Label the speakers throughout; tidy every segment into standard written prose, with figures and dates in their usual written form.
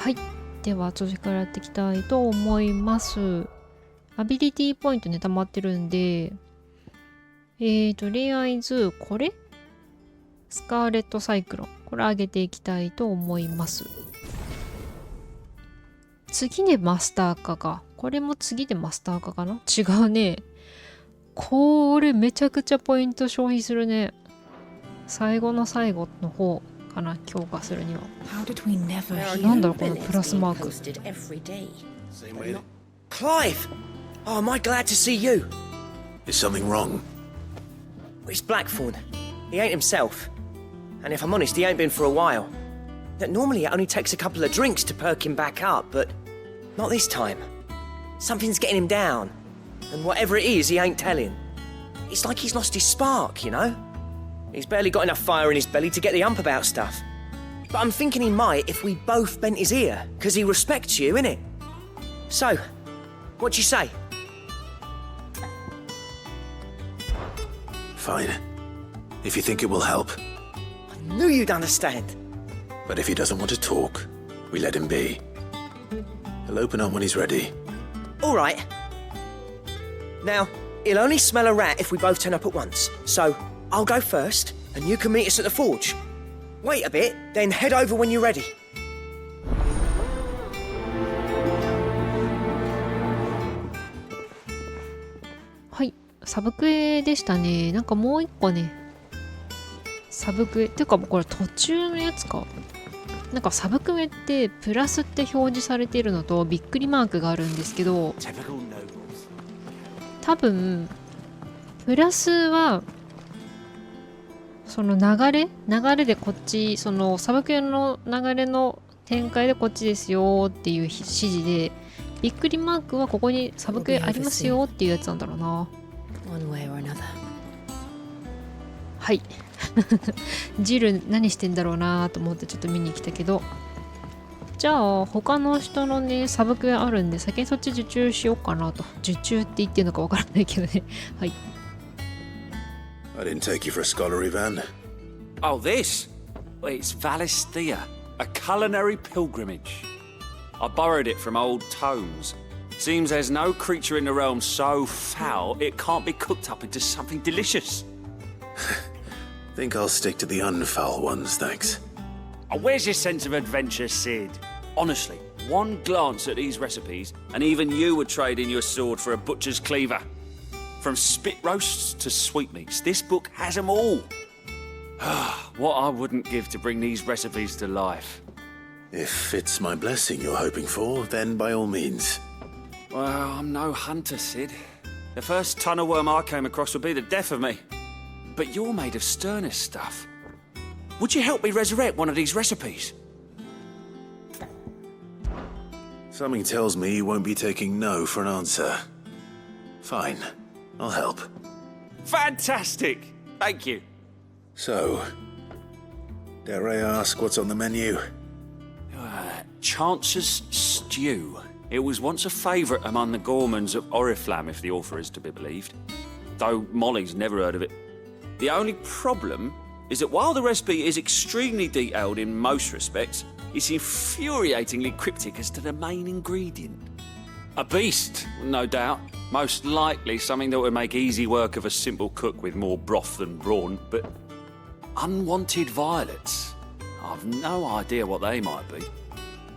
Speaker 1: はい。では続きからやっていきたいと思います。アビリティポイントね、溜まってるんで、とりあえず、これスカーレットサイクロン。これ上げていきたいと思います。次でマスター化か。これも次でマスター化かな？違うね。これめちゃくちゃポイント消費するね。最後の最後の方かな、強化するには。なんだろう、このプラスマーク。
Speaker 2: Clive! Oh, am I glad to see you?
Speaker 3: Is something wrong?
Speaker 2: It's Blackthorn. He ain't himself. And if I'm honest, he ain't been for a while. Normally it only takes a couple of drinks to perk him back up, but not this time. Something's getting him down. And whatever it is, he ain't telling. It's like he's lost his spark, you know? He's barely got enough fire in his belly to get the ump about stuff. But I'm thinking he might if we both bent his ear, because he respects you, innit? So, what do you say?
Speaker 3: Fine. If you think it will help.
Speaker 2: I knew you'd understand.
Speaker 3: But if he doesn't want to talk, we let him be. He'll open up when he's ready.
Speaker 2: All right. Now, he'll only smell a rat if we both turn up at once. So, I'll go first, and you can meet us at the forge. Wait a bit, then head over when you're ready.
Speaker 1: はい、サブクエでしたね。なんかもう一個ね、サブクエっていうか、これ途中のやつか。なんかサブクエってプラスって表示されているのとびっくりマークがあるんですけど、多分プラスはその流れでこっち、そのサブクエの流れの展開でこっちですよっていう指示で、びっくりマークはここにサブクエありますよっていうやつなんだろうな。はい。ジル何してんだろうなと思ってちょっと見に来たけど、じゃあ他の人のねサブクエあるんで先にそっち受注しようかなと。受注って言ってるのかわからないけどね。はい。
Speaker 3: I didn't take you for a scholarly van.
Speaker 4: Oh, this? It's Valisthea, a culinary pilgrimage. I borrowed it from old tomes. Seems there's no creature in the realm so foul it can't be cooked up into something delicious.
Speaker 3: Think I'll stick to the unfoul ones, thanks.
Speaker 4: Oh, where's your sense of adventure, Sid? Honestly, one glance at these recipes, and even you would trade in your sword for a butcher's cleaver. From spit roasts to sweetmeats, this book has them all. What I wouldn't give to bring these recipes to life.
Speaker 3: If it's my blessing you're hoping for, then by all means.
Speaker 4: Well, I'm no hunter, Sid. The first tunnel worm I came across would be the death of me. But you're made of sterner stuff. Would you help me resurrect one of these recipes?
Speaker 3: Something tells me you won't be taking no for an answer. Fine, I'll help.
Speaker 4: Fantastic! Thank you.
Speaker 3: So, dare I ask what's on the menu?
Speaker 4: Chance's Stew. It was once a favourite among the gourmands of Oriflamme, if the author is to be believed. Though Molly's never heard of it. The only problem is that while the recipe is extremely detailed in most respects, it's infuriatingly cryptic as to the main ingredient. A beast, no doubt. Most likely something that would make easy work of a simple cook with more broth than brawn, but unwanted violets. I've no idea what they might be.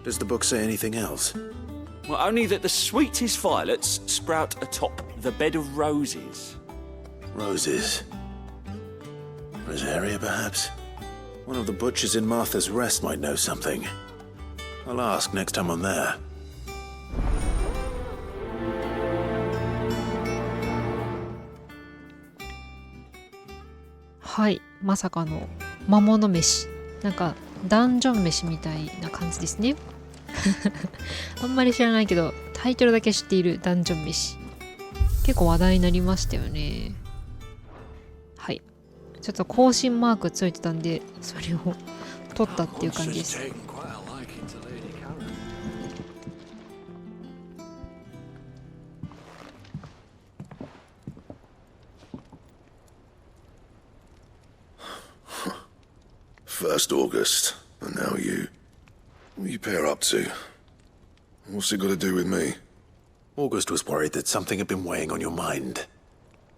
Speaker 3: Does the book say anything else?
Speaker 4: Well, only that the sweetest violets sprout atop the bed of roses.
Speaker 3: Roses. Rosaria, perhaps? One of the butchers in Martha's Rest might know something. I'll ask next time I'm there.
Speaker 1: はい、まさかの魔物飯。なんかダンジョン飯みたいな感じですね。あんまり知らないけどタイトルだけ知っているダンジョン飯。結構話題になりましたよね。はい。ちょっと更新マークついてたんでそれを取ったっていう感じです。
Speaker 3: First August, and now you.
Speaker 5: What are you pair up to? What's it got to do with me?
Speaker 3: August was worried that something had been weighing on your mind.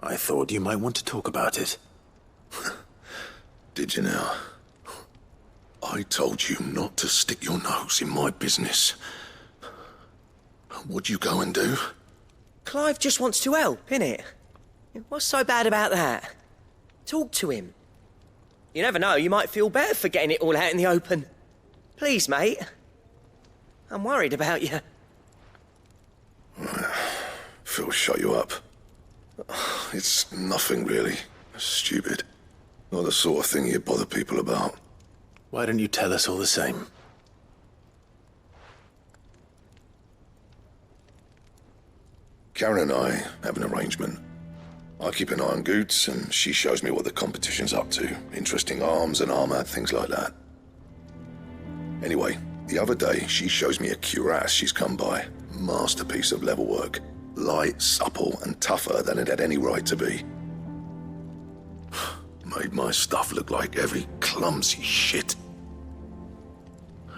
Speaker 3: I thought you might want to talk about it.
Speaker 5: Did you now? I told you not to stick your nose in my business. What'd you go and do?
Speaker 2: Clive just wants to help, innit? What's so bad about that? Talk to him. You never know, you might feel better for getting it all out in the open. Please, mate. I'm worried about you.
Speaker 5: Phil shut you up. It's nothing really. Stupid. Not the sort of thing you bother people about.
Speaker 3: Why don't you tell us all the same?
Speaker 5: Karen and I have an arrangement. I keep an eye on Goots, and she shows me what the competition's up to. Interesting arms and armor, things like that. Anyway, the other day, she shows me a cuirass she's come by. Masterpiece of level work. Light, supple, and tougher than it had any right to be. Made my stuff look like heavy, clumsy shit.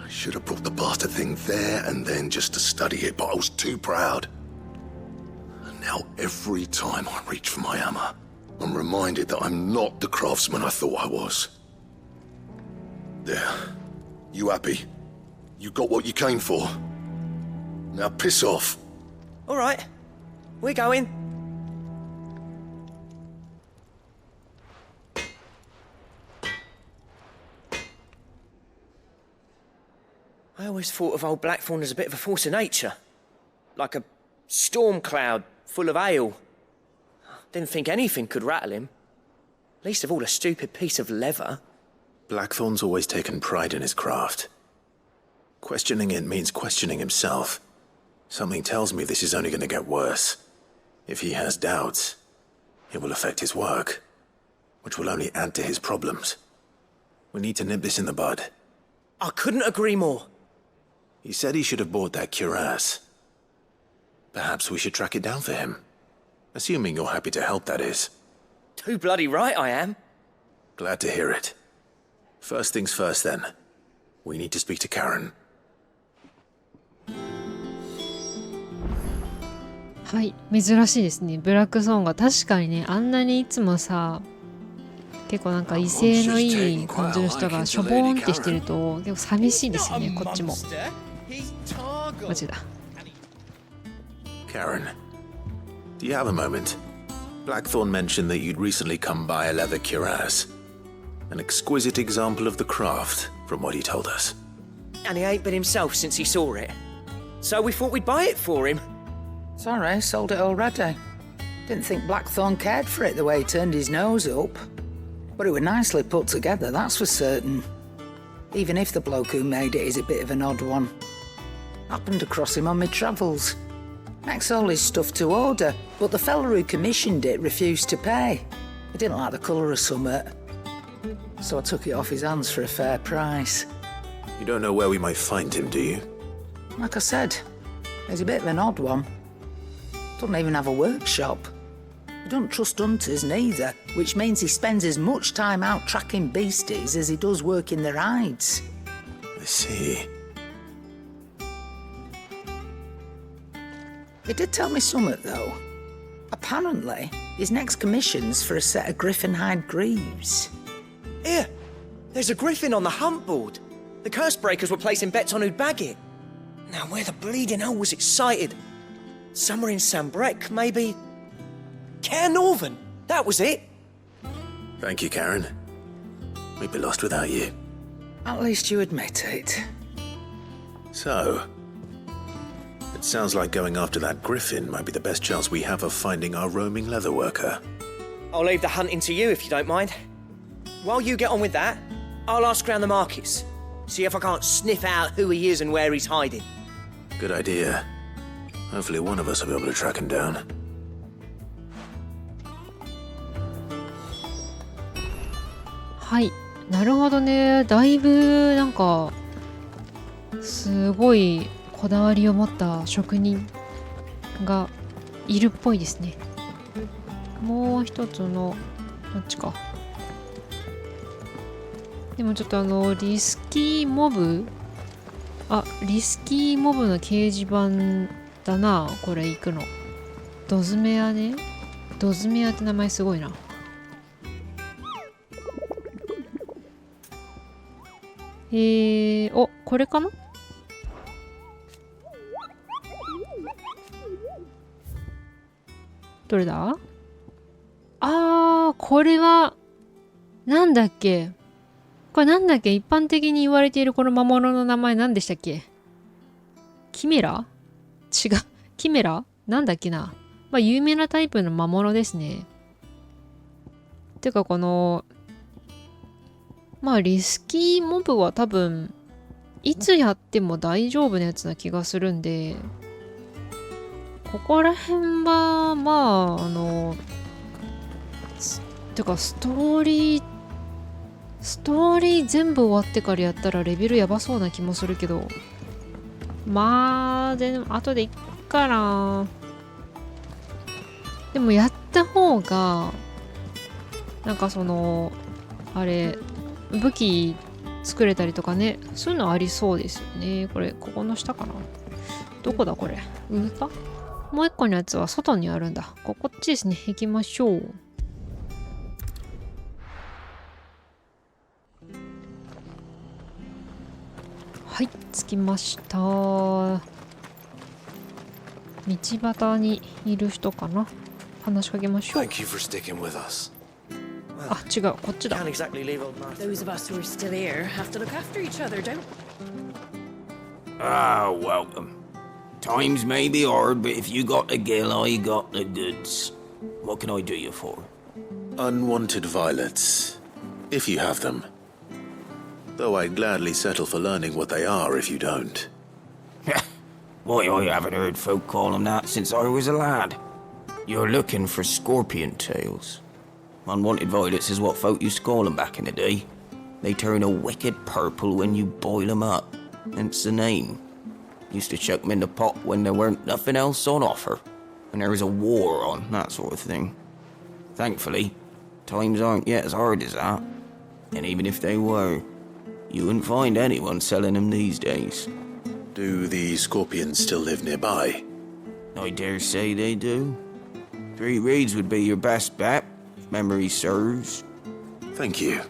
Speaker 5: I should have brought the bastard thing there and then just to study it, but I was too proud. And now every time I reach for my hammer, I'm reminded that I'm not the craftsman I thought I was. There. You happy? You got what you came for? Now piss off.
Speaker 2: All right, we're going. I always thought of old Blackthorn as a bit of a force of nature. Like a storm cloud full of ale. Didn't think anything could rattle him. Least of all a stupid piece of leather.
Speaker 3: Blackthorn's always taken pride in his craft. Questioning it means questioning himself. Something tells me this is only going to get worse. If he has doubts, it will affect his work, which will only add to his problems. We need to nip this in the bud.
Speaker 2: I couldn't agree more.
Speaker 3: He said he should have bought that cuirass. Perhaps we should track it down for him. Assuming you're happy to help, that is.
Speaker 2: Too bloody right I am.
Speaker 3: Glad to hear it. First things first, then. We need to speak to Karen.
Speaker 1: はい、珍しいですね。ブラックソーンが確かにね、あんなにいつもさ、結構なんか威勢のいい感じの人がしょぼーんってしてると結構寂しいですよね、こっちも。マジだ。
Speaker 3: Karen, do you have a moment? Blackthorn mentioned that you'd recently come by a leather cuirass. An exquisite example of the craft, from what he told us.
Speaker 2: And he ain't been himself since he saw it. So we thought we'd buy it for him.
Speaker 6: Sorry, sold it already. Didn't think Blackthorn cared for it the way he turned his nose up. But it was nicely put together, that's for certain. Even if the bloke who made it is a bit of an odd one. Happened across him on my travels. Makes all his stuff to order, but the fella who commissioned it refused to pay. He didn't like the colour of summit. So I took it off his hands for a fair price.
Speaker 3: You don't know where we might find him, do you?
Speaker 6: Like I said, he's a bit of an odd one. Doesn't even have a workshop. He don't trust hunters neither, which means he spends as much time out tracking beasties as he does working their hides.
Speaker 3: I see.
Speaker 6: He did tell me something, though. Apparently, his next commission's for a set of griffin hide greaves.
Speaker 2: Here, there's a griffin on the hunt board. The curse breakers were placing bets on who'd bag it. Now, where the bleeding hell was it sighted? Somewhere in Sambrec, maybe? Care Northern, that was it.
Speaker 3: Thank you, Karen. We'd be lost without you.
Speaker 6: At least you admit it.
Speaker 3: So, it sounds like going after that griffin might be the best chance we have of finding our roaming leather worker.
Speaker 2: I'll leave the hunting to you if you don't mind. While you get on with that, I'll ask around the markets. See if I can't sniff out who he is and where he's hiding.
Speaker 3: Good idea. Hopefully one of us will be able to track him down.
Speaker 1: はい、なるほどね。だいぶなんかすごいこだわりを持った職人がいるっぽいですね。もう一つのどっちか。でもちょっとリスキーモブあ、リスキーモブの掲示板だな、これ行くの。ドズメアね。ドズメアって名前すごいな。お、これかな？どれだ？これは、なんだっけ？これなんだっけ？一般的に言われているこの魔物の名前なんでしたっけ？キメラ？違う。キメラ？なんだっけな。まあ、有名なタイプの魔物ですね。てか、この、まあ、リスキーモブは多分、いつやっても大丈夫なやつな気がするんで、ここら辺は、まあ、てか、ストーリー全部終わってからやったらレベルやばそうな気もするけど、まあ、でも、後でいっかな。でも、やった方が、なんかあれ、武器作れたりとかね、そういうのありそうですよね。これ、ここの下かな。どこだこれ。上か？もう一個のやつは外にあるんだ。こっちですね。行きましょう。はい、着きました。道端にいる人かな。話しかけましょう。
Speaker 3: Thank you for sticking with us.
Speaker 1: あ、違う、こっちだ。
Speaker 2: Can't exactly leave old Martha.
Speaker 7: Those of us who are still here have to look after each other, don't
Speaker 8: Ah, welcome. Times may be hard, but if you got the gill, I got the goods. What can I do you for?
Speaker 3: Unwanted violets, if you have them. Though I'd gladly settle for learning what they are if you don't.
Speaker 8: Why, I haven't heard folk call them that since I was a lad. You're looking for scorpion tails. Unwanted violets is what folk used to call them back in the day. They turn a wicked purple when you boil them up, hence the name. Used to chuck them in the pot when there weren't nothing else on offer, when there was a war on, that sort of thing. Thankfully, times aren't yet as hard as that. And even if they were, you wouldn't find anyone selling them these days.
Speaker 3: Do the scorpions still live nearby?
Speaker 8: I dare say they do. 3 reeds would be your best bet, if memory serves.
Speaker 3: Thank you.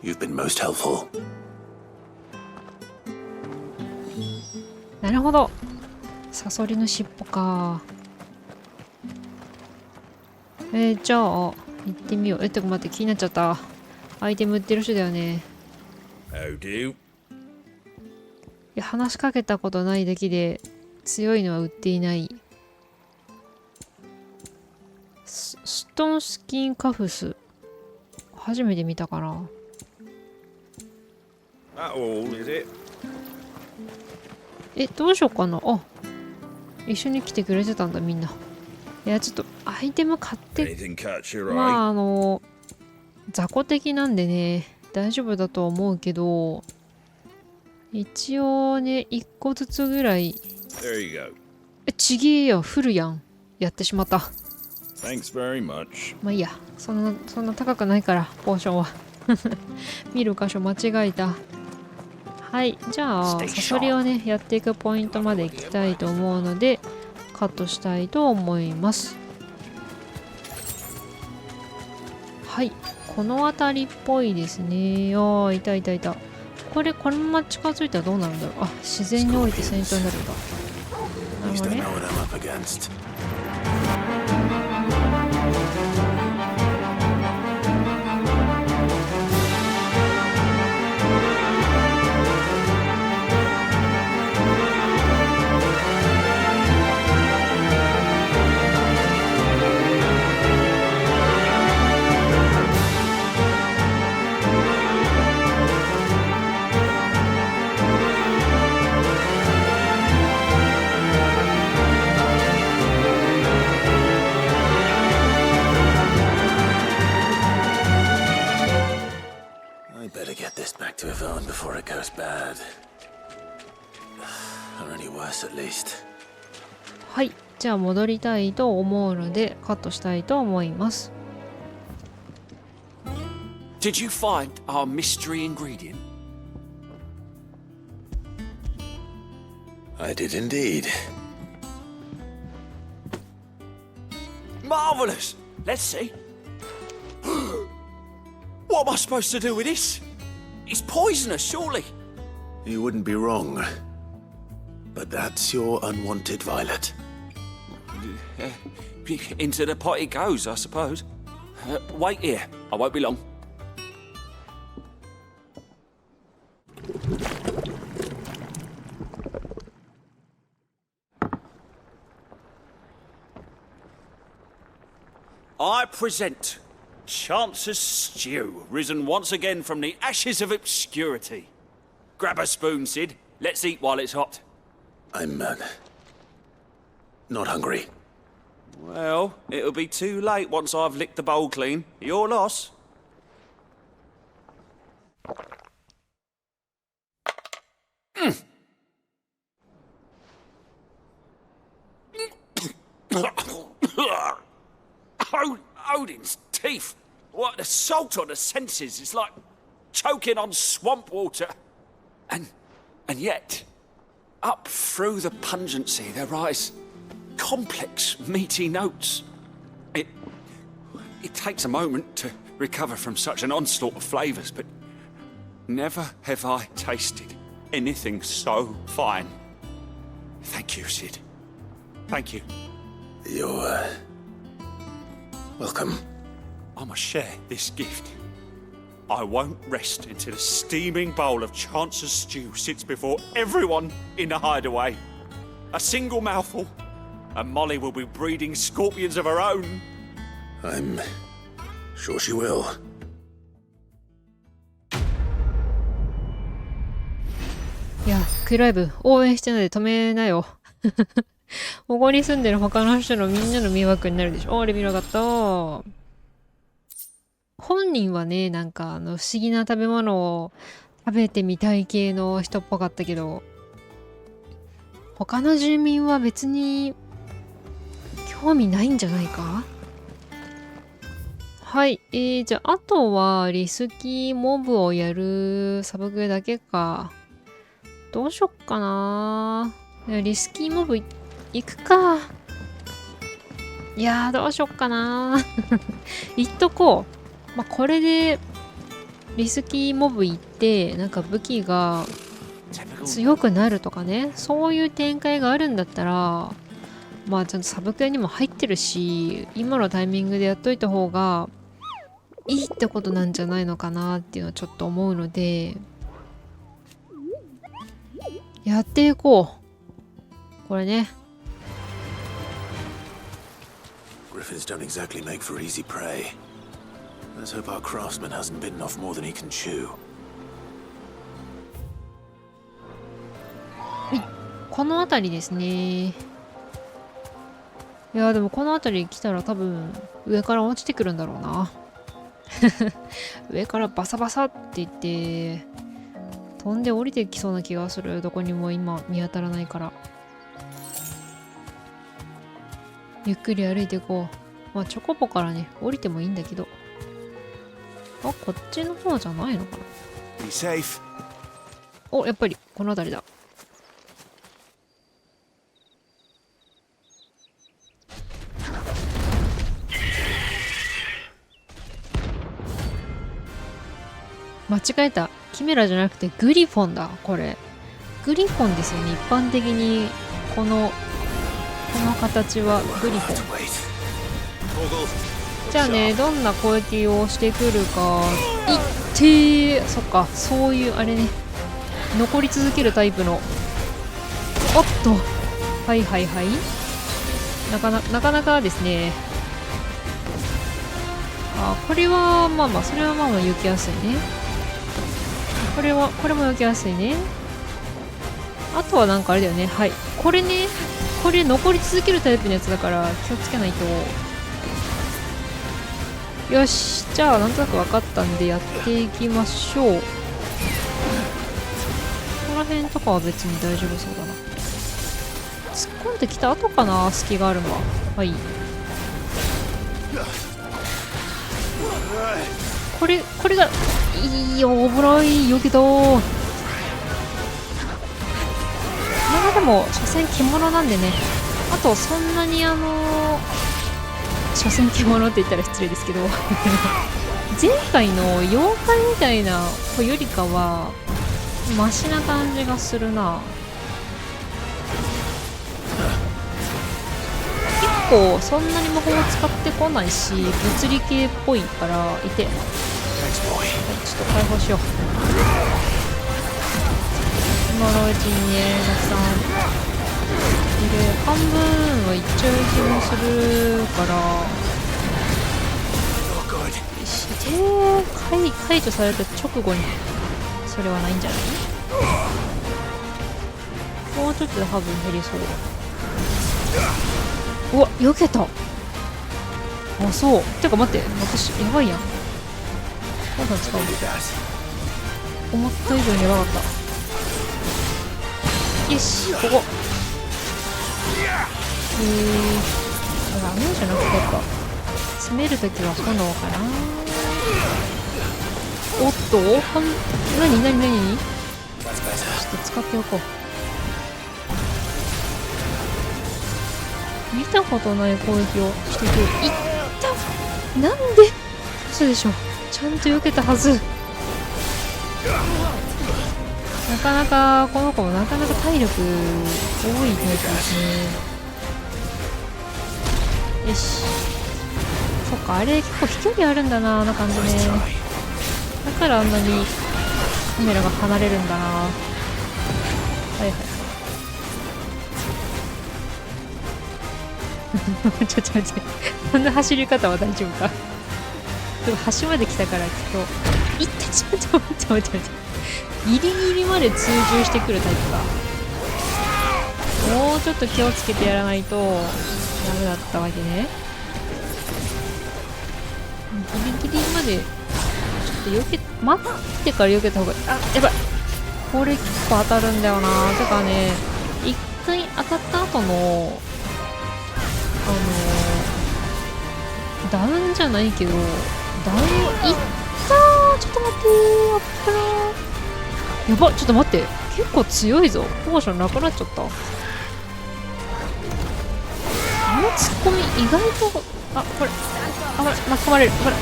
Speaker 3: You've been most helpful.
Speaker 1: なるほど。サソリの尻尾か。じゃあ、行ってみよう。てか待って、気になっちゃった。アイテム売ってる人だよね。
Speaker 4: How do?
Speaker 1: いや、話しかけたことないだけで、強いのは売っていない。ストーンスキンカフス。初めて見たかな。
Speaker 4: That all, is it?
Speaker 1: どうしようかな。あ、一緒に来てくれてたんだ、みんな。いや、ちょっと、アイテム買って、
Speaker 4: Anything catch your eye?
Speaker 1: まあ、雑魚的なんでね、大丈夫だとは思うけど、一応ね、1個ずつぐらい。
Speaker 4: There you go.
Speaker 1: ちげえよ、フルやん。やってしまった。
Speaker 4: Thanks very much.
Speaker 1: まあいいや、そんな高くないから、ポーションは。見る箇所間違えた。はい、じゃあ、サソリをね、やっていくポイントまで行きたいと思うので、カットしたいと思います。はい、この辺りっぽいですね。いたいたいた。このまま近づいたらどうなるんだろう。あ、自然に降りて戦闘になるんだ。なるほどね。
Speaker 3: Know what I'm up against. I better get this back to Yvonne before it goes bad. Or any worse, at least.
Speaker 1: はい、じゃあ戻りたいと思うので、カットしたいと思います。
Speaker 4: Did you find our mystery ingredient?
Speaker 3: I did indeed.
Speaker 4: Marvellous! Let's see. What am I supposed to do with this? It's poisonous, surely.
Speaker 3: You wouldn't be wrong. But that's your unwanted violet.
Speaker 4: Into the pot it goes, I suppose. Wait here. I won't be long. I present Chance's Stew, risen once again from the ashes of obscurity. Grab a spoon, Sid. Let's eat while it's hot.
Speaker 3: I'm, not hungry.
Speaker 4: Well, it'll be too late once I've licked the bowl clean. Your loss. Odin's teeth. What, the salt on the senses is like choking on swamp water. And yet, up through the pungency there rise complex, meaty notes. It takes a moment to recover from such an onslaught of flavours, but never have I tasted anything so fine. Thank you, Sid. Thank you.
Speaker 3: You're, welcome.
Speaker 4: I must share this gift. I won't rest until a steaming bowl of Chance's stew sits before everyone in the hideaway. A single mouthful, and Molly will be breeding scorpions of her own.
Speaker 3: I'm sure she will.
Speaker 1: いや、クライブ、応援してないで止めなよ。ここに住んでる他の人のみんなの迷惑になるでしょ。レビュー上がった。本人はね、なんか不思議な食べ物を食べてみたい系の人っぽかったけど、他の住民は別に興味ないんじゃないか。はい、じゃああとはリスキーモブをやるサブクエだけか。どうしよっかな。リスキーモブ行くか。いやー、どうしよっかな。行っとこう。まあ、これでリスキーモブ行ってなんか武器が強くなるとかね、そういう展開があるんだったら、まあちゃんとサブクエにも入ってるし、今のタイミングでやっといた方がいいってことなんじゃないのかなっていうのはちょっと思うので、やっていこう。これね。
Speaker 3: Griffins don't exactly make for easy prey. Let's hope our craftsman hasn't bitten off more than he can chew.
Speaker 1: はい、この辺りですね。いやでもこの辺り来たら多分上から落ちてくるんだろうな。上からバサバサって言って飛んで降りてきそうな気がする。どこにも今見当たらないから。ゆっくり歩いていこう。まあチョコポからね降りてもいいんだけど。あ、こっちの方じゃないのかな。
Speaker 3: Be safe.
Speaker 1: お、やっぱりこの辺りだ。間違えた。キメラじゃなくてグリフォンだ。これグリフォンですよね。一般的にこの形はグリフォン。じゃあね、どんな攻撃をしてくるか。いってー、そっか、そういうあれね、残り続けるタイプの。おっと、はいはいはい、なかなかですね。あ、これはまあまあ、それはまあまあ避けやすいね。これも避けやすいね。あとはなんかあれだよね。はい、これね、これ残り続けるタイプのやつだから気をつけないと。よし、じゃあなんとなく分かったんでやっていきましょう。ここら辺とかは別に大丈夫そうだな。突っ込んできた後かな、隙があるのは。はい、これがいいよ。危ない、避けたー。までも所詮獣なんでね、あとそんなに所詮獣って言ったら失礼ですけど前回の妖怪みたいな子よりかはマシな感じがするな。結構そんなに魔法を使ってこないし物理系っぽいからいて、はい、ちょっと解放しよう。今のうちにねたくさんで半分はいっちゃう気もするから、解除された直後にそれはないんじゃない？もうちょっとで多分減りそうだ。うわ、避けた。あ、そう。てか待って、私やばいやん。まだ使う。思った以上にやばかった。よし、ここ。ダメじゃなくてやっぱ攻めるときは炎かな。おっと、何ちょっと使っておこう。見たことない攻撃をしてくる。いった。なんで嘘でしょ。ちゃんと避けたはず。なかなかこの子もなかなか体力多いタイプですね。よし、そっか、あれ結構飛距離あるんだな、あんな感じね。だからあんなにカメラが離れるんだな。はいはいちょっと待って、こんな走り方は大丈夫か。でも端まで来たからきっといって、ちょっと待って、ギリギリまで追従してくるタイプか。もうちょっと気をつけてやらないとダメだったわけね。ギリギリまでちょっと待ってから避けた方がいい。あ、やばい、これ結構当たるんだよな。てかね、一回当たった後のダウンじゃないけど、ダウンいったー。ちょっと待ってー、やったー。やば、ちょっと待って、結構強いぞ。ポーションなくなっちゃった。あのツッコミ意外と、これ巻き込まれる。これ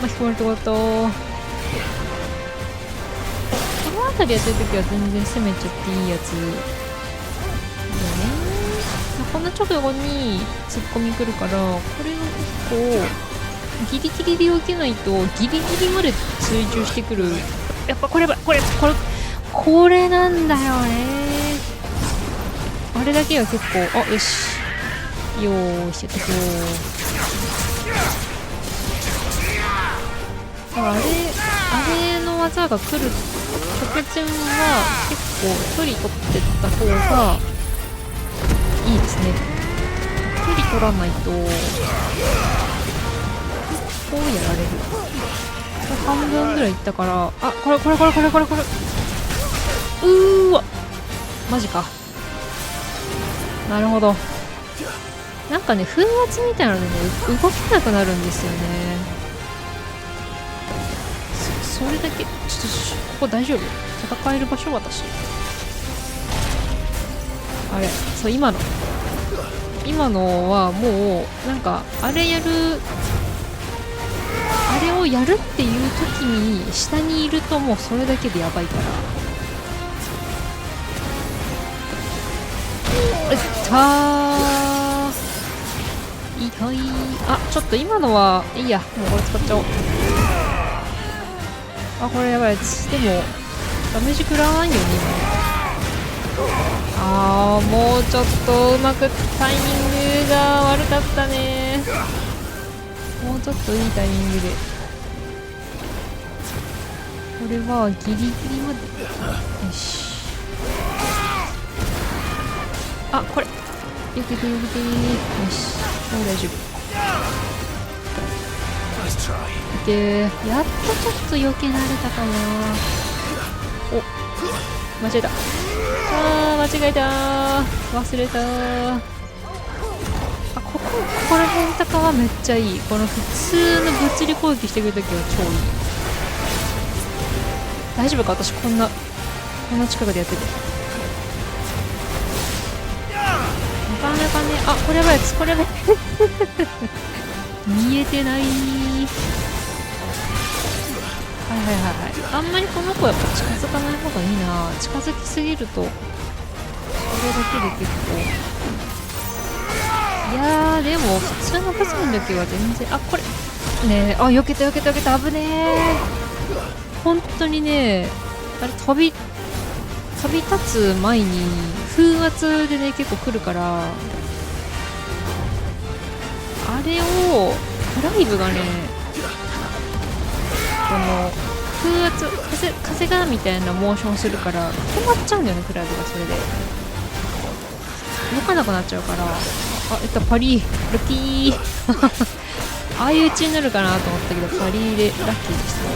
Speaker 1: 巻き込まれてよかった。この辺りやってるときは全然攻めちゃっていいやつだよね。こんな直後にツッコミ来るから、これが結構ギリギリで避けないとギリギリまで追従してくる。やっぱこれなんだよね。あれだけは結構、よし、よーし、やってこう。あれの技が来る直前は結構距離取ってった方がいいですね。距離取らないとこうやられる。半分ぐらいいったから、これうーわ、マジか。なるほど。なんかね、風圧みたいなのでね、動けなくなるんですよね。それだけちょっとここ大丈夫？戦える場所私。あれ、そう、今のはもうなんかあれをやるっていう時に下にいるともうそれだけでやばいから。痛い。ちょっと今のはいいや、もうこれ使っちゃおう。これやばいやつ。でもダメージ食らわないよね今。もうちょっとうまくタイミングが悪かったね。もうちょっといいタイミングで。これはギリギリまで。よし。これ避けて。よし、もう大丈夫。で、やっとちょっと避けられたかな。間違えた。間違えた。忘れた。ここら辺とかはめっちゃいい。この普通の物理攻撃してくるときは超いい。大丈夫か、私こんな近くでやってて。かね。あ、これやばいやつ、これやばい見えてない。はいはいはいはい。あんまりこの子やっぱ近づかない方がいいな。近づきすぎるとこれだけで結構、いやーでも普通のボスの時は全然、あ、これねえ、あ、避けた避けた避けた、危ねえ。本当にね、あれ飛び立つ前に風圧でね結構来るから、あれをクライブがね、この風圧風がみたいなモーションするから止まっちゃうんだよね、クライブが。それで動かなくなっちゃうから、あ、パリーラッキーああいう位置になるかなと思ったけど、パリーでラッキーでしたね。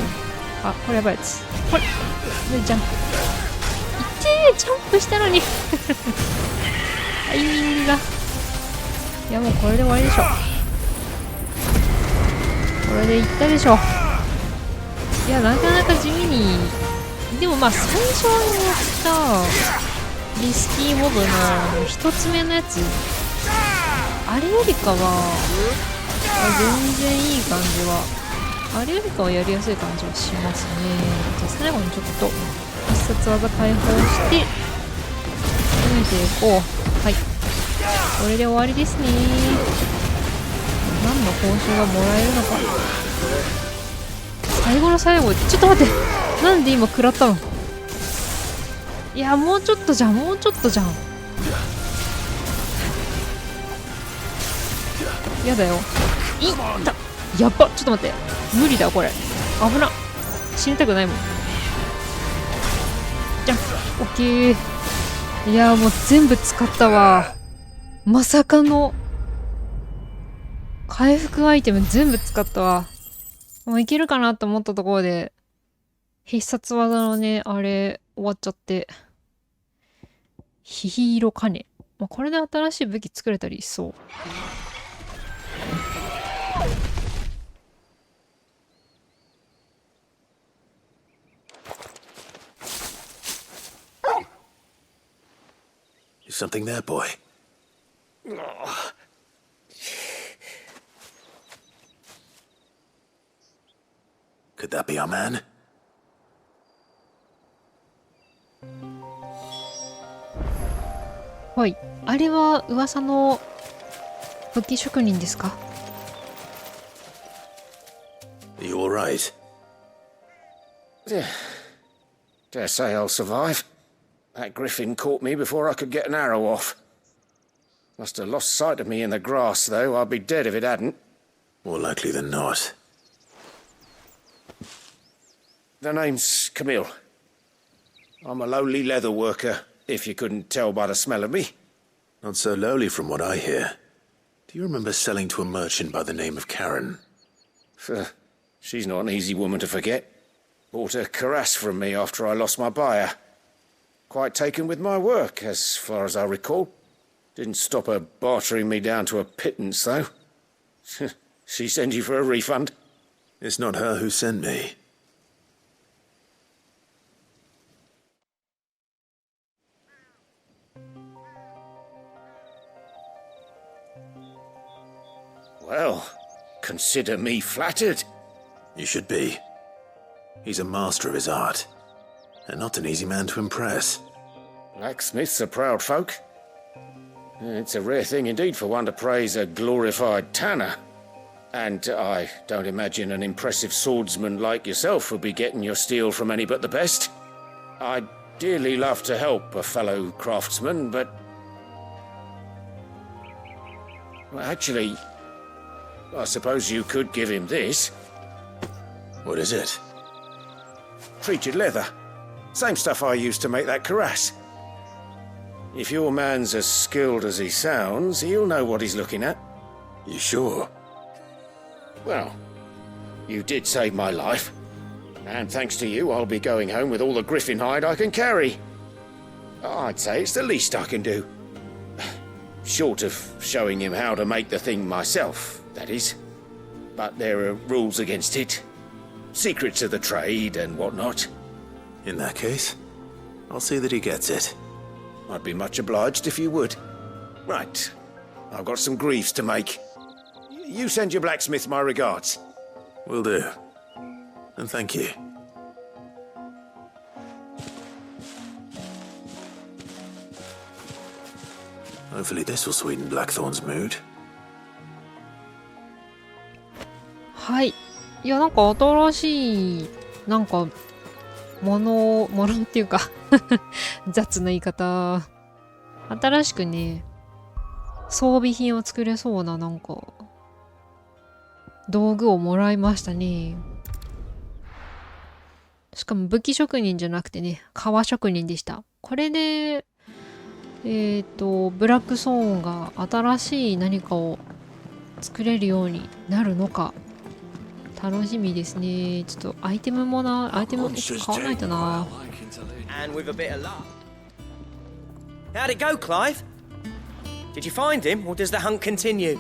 Speaker 1: あ、これやばいやつ、これでジャンプ、ジャンプしたのにタイミングが、いやもうこれで終わりでしょ。これでいったでしょ。いや、なかなか地味に、でもまあ最初にやったリスキーモブの一つ目のやつ、あれよりかは全然いい感じは、あれよりかはやりやすい感じはしますね。じゃあ最後にちょっと必殺技解放して攻めていこう。はい、これで終わりですね。何の報酬がもらえるのか。最後の最後、ちょっと待って、なんで今食らったの。いや、もうちょっとじゃん、もうちょっとじゃん。やだよ、いったやっば、ちょっと待って、無理だこれ、危な、死にたくないもん。じゃん、オッケー。いや、もう全部使ったわ。まさかの回復アイテム全部使ったわ。もういけるかなと思ったところで必殺技のね、あれ終わっちゃって、ヒヒーロカネ、まあ、これで新しい武器作れたりしそう。
Speaker 3: Something there, boy. Could that be our man?
Speaker 1: はい、あれは噂の武器職人ですか？
Speaker 3: Are you all right?
Speaker 9: Dare say I'll survive. That griffin caught me before I could get an arrow off. Must have lost sight of me in the grass, though. I'd be dead if it hadn't.
Speaker 3: More likely than not.
Speaker 9: The name's Camille. I'm a lowly leather worker, if you couldn't tell by the smell of me.
Speaker 3: Not so lowly from what I hear. Do you remember selling to a merchant by the name of Karen?
Speaker 9: She's not an easy woman to forget. Bought a cuirass from me after I lost my buyer. Quite taken with my work, as far as I recall. Didn't stop her bartering me down to a pittance, though. She sent you for a refund?
Speaker 3: It's not her who sent me.
Speaker 9: Well, consider me flattered.
Speaker 3: You should be. He's a master of his art, and not an easy man to impress.
Speaker 9: Blacksmiths are proud folk. It's a rare thing indeed for one to praise a glorified tanner. And I don't imagine an impressive swordsman like yourself would be getting your steel from any but the best. I'd dearly love to help a fellow craftsman, but... Well, actually, I suppose you could give him this.
Speaker 3: What is it?
Speaker 9: Treated leather. Same stuff I used to make that cuirass. If your man's as skilled as he sounds, he'll know what he's looking at.
Speaker 3: You sure?
Speaker 9: Well, you did save my life. And thanks to you, I'll be going home with all the griffin hide I can carry. I'd say it's the least I can do. Short of showing him how to make the thing myself, that is. But there are rules against it. Secrets of the trade and whatnot.
Speaker 3: In that case, I'll see that he gets it.
Speaker 9: I'd be much obliged if you would. Right. I've got some griefs to make. You send your blacksmith my regards.
Speaker 3: Will do. And thank you. Hopefully this will sweeten Blackthorn's mood.
Speaker 1: はい。いや、なんか新しい、なんか、ものっていうか雑な言い方。新しくね、装備品を作れそうな、なんか、道具をもらいましたね。しかも武器職人じゃなくてね、革職人でした。これで、ブラックソーンが新しい何かを作れるようになるのか、楽しみですね。ちょっとアイテム買わないとな。
Speaker 2: And with a bit of luck. How'd it go, Clive? Did you find him, or does the hunt continue?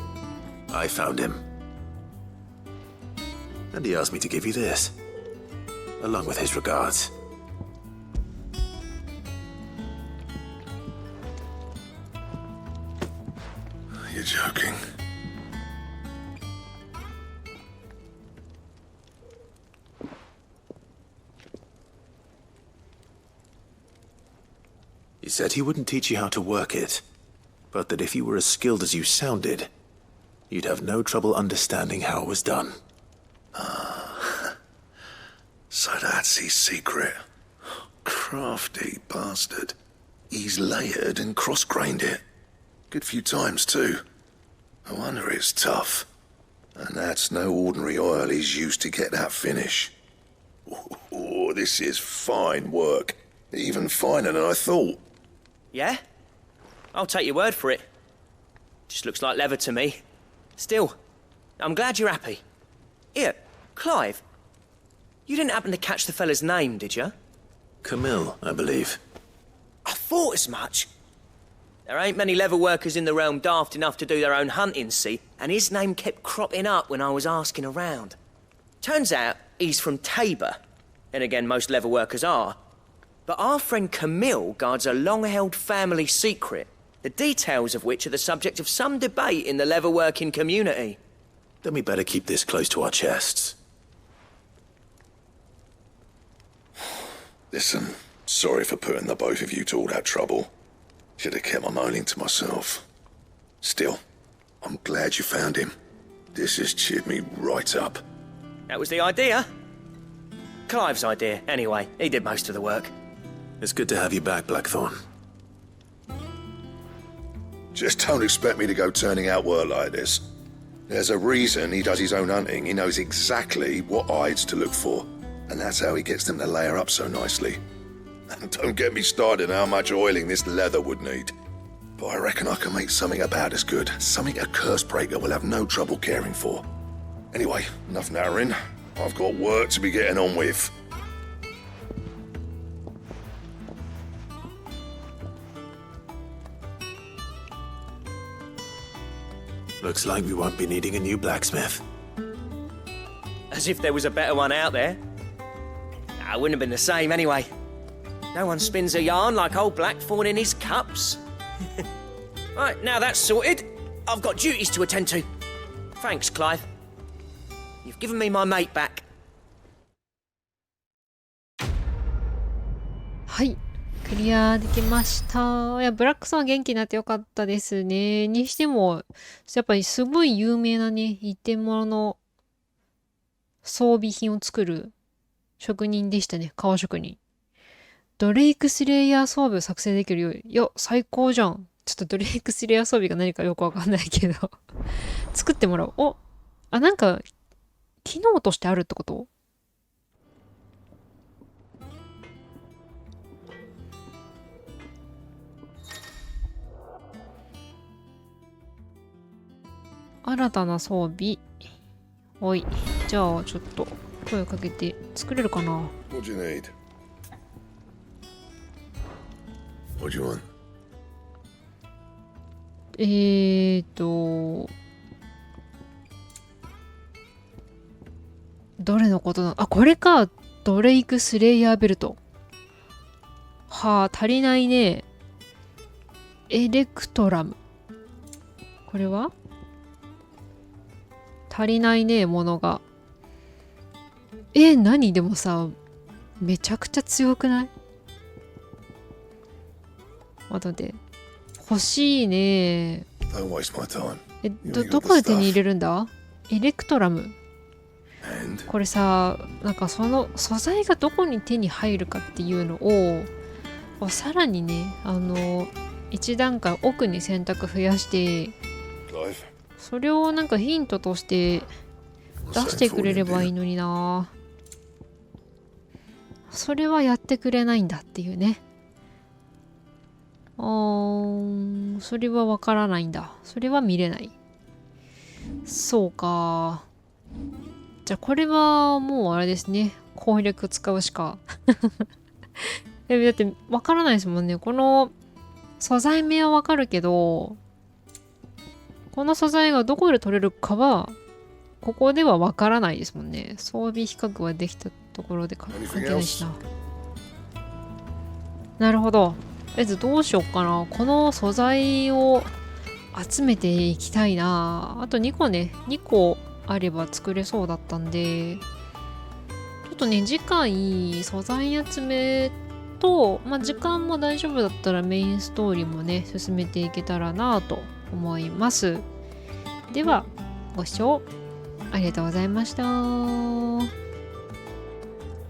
Speaker 3: I found him. And he asked me to give you this, along with his regards.
Speaker 5: You're joking.
Speaker 3: He said he wouldn't teach you how to work it, but that if you were as skilled as you sounded, you'd have no trouble understanding how it was done.
Speaker 5: So that's his secret. Crafty bastard. He's layered and cross-grained it. Good few times, too. No wonder it's tough. And that's no ordinary oil he's used to get that finish. Oh, this is fine work. Even finer than I thought.
Speaker 2: Yeah? I'll take your word for it. Just looks like leather to me. Still, I'm glad you're happy. Here, Clive. You didn't happen to catch the fella's name, did you?
Speaker 3: Camille, I believe.
Speaker 2: I thought as much. There ain't many leather workers in the realm daft enough to do their own hunting, see? And his name kept cropping up when I was asking around. Turns out he's from Tabor. And again, most leather workers are. But our friend Camille guards a long-held family secret, the details of which are the subject of some debate in the leather-working community.
Speaker 3: Then we better keep this close to our chests.
Speaker 5: Listen, sorry for putting the both of you to all that trouble. Should have kept my moaning to myself. Still, I'm glad you found him. This has cheered me right up.
Speaker 2: That was the idea. Clive's idea, anyway. He did most of the work.
Speaker 3: It's good to have you back, Blackthorn.
Speaker 5: Just don't expect me to go turning out work like this. There's a reason he does his own hunting. He knows exactly what hides to look for. And that's how he gets them to layer up so nicely. And don't get me started on how much oiling this leather would need. But I reckon I can make something about as good. Something a Cursebreaker will have no trouble caring for. Anyway, enough narrowing. I've got work to be getting on with.
Speaker 3: Looks like we won't be needing a new blacksmith.
Speaker 2: As if there was a better one out there. Nah, it wouldn't have been the same anyway. No one spins a yarn like old Blackthorn in his cups. Right, now that's sorted, I've got duties to attend to. Thanks, Clive. You've given me my mate back.
Speaker 1: はい。クリアできました。いや、ブラックさんは元気になってよかったですね。にしても、やっぱりすごい有名なね、一点物の装備品を作る職人でしたね。革職人。ドレイクスレイヤー装備を作成できるように。いや、最高じゃん。ちょっとドレイクスレイヤー装備が何かよくわかんないけど。作ってもらおう。お、あ、なんか、機能としてあるってこと？新たな装備。はい。じゃあ、ちょっと声をかけて作れるかな？
Speaker 5: What do you need? What do you want?
Speaker 1: どれのことなの？あ、これか。ドレイクスレイヤーベルト。はあ、足りないね。エレクトラム。ここれは足りないね、ものが。何でもさ、めちゃくちゃ強くない？後で。欲しいね。
Speaker 5: Don't waste my time.
Speaker 1: どこで手に入れるんだ？エレクトラム。これさ、なんかその素材がどこに手に入るかっていうのをさらにね、一段階奥に選択増やして、それをなんかヒントとして出してくれればいいのにな。それはやってくれないんだっていうね。それはわからないんだ。それは見れない。そうか。じゃあこれはもうあれですね。攻略使うしか。だってわからないですもんね。この素材名はわかるけど、この素材がどこで取れるかは、ここではわからないですもんね。装備比較はできたところで関係ないしな。なるほど。どうしよっかな。この素材を集めていきたいな。あと2個ね。2個あれば作れそうだったんで、ちょっとね、次回素材集めと、時間も大丈夫だったらメインストーリーもね、進めていけたらなと思います。では、ご視聴ありがとうございました。